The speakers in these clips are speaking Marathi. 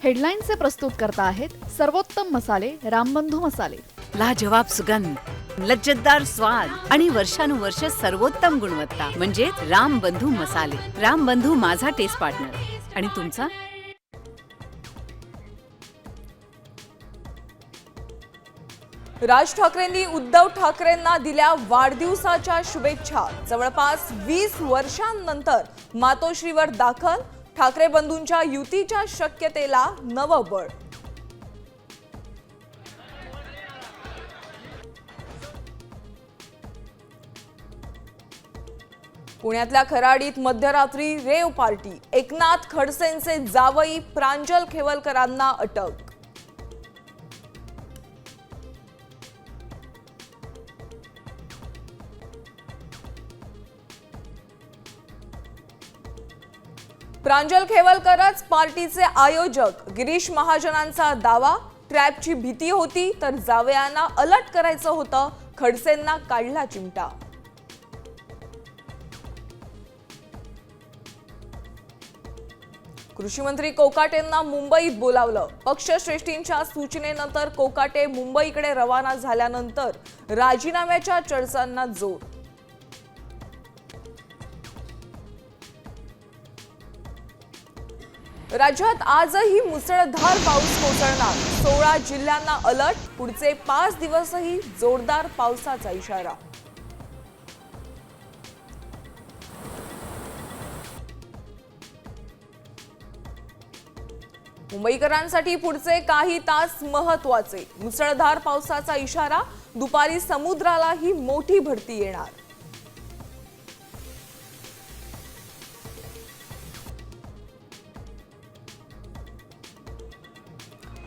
हेडलाईनचे प्रस्तुत करता आहेत सर्वोत्तम मसाले रामबंधू मसाले। लाजवाब सुगंध, लज्जतदार स्वाद आणि वर्षानुवर्ष सर्वोत्तम गुणवत्ता म्हणजे रामबंधू मसाले। रामबंधू माझा टेस्ट पार्टनर आणि तुमचा। राज ठाकरेंनी उद्धव ठाकरेंना दिल्या वाढदिवसाच्या शुभेच्छा। जवळपास 20 वर्षांनंतर मातोश्रीवर दाखल, ठाकरे बंधूंच्या युतीच्या शक्यतेला नवं बळ। पुण्यातल्या खराडीत मध्यरात्री रेव पार्टी, एकनाथ खडसेंचे जावई प्रांजल खेवलकरांना अटक। प्रांजल खेवलकरच पार्टीचे आयोजक, गिरीश महाजनांचा दावा। ट्रॅपची भीती होती तर जावयांना अलर्ट करायचं होतं, खडसेंना काढला चिमटा। कृषी मंत्री कोकाटेंना मुंबईत बोलावलं, पक्षश्रेष्ठींच्या सूचनेनंतर कोकाटे मुंबईकडे रवाना झाल्यानंतर राजीनाम्याच्या चर्चांना जोर। राज्यात आजही मुसळधार पाऊस कोसळणार, 16 जिल्ह्यांना अलर्ट, पुढचे 5 दिवसही जोरदार पावसाचा इशारा। मुंबईकरांसाठी पुढचे काही तास महत्त्वाचे, मुसळधार पावसाचा इशारा, दुपारी समुद्रालाही मोठी भरती येणार।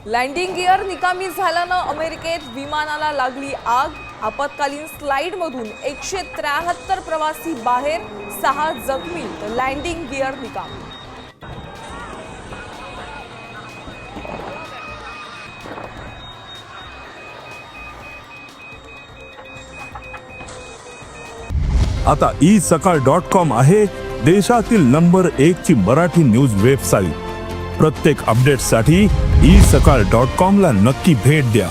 लँडिंग गिअर निकामी झाल्यानं अमेरिकेत विमानाला लागली आग, आपत्कालीन स्लाइडमधून 173 प्रवासी बाहेर, 6 जखमी तर लँडिंग गिअर निकामी। आता isakal.com आहे देशातील नंबर 1 ची मराठी न्यूज वेबसाईट। प्रत्येक अपडेटसाठी isakal.com ला नक्की भेट द्या।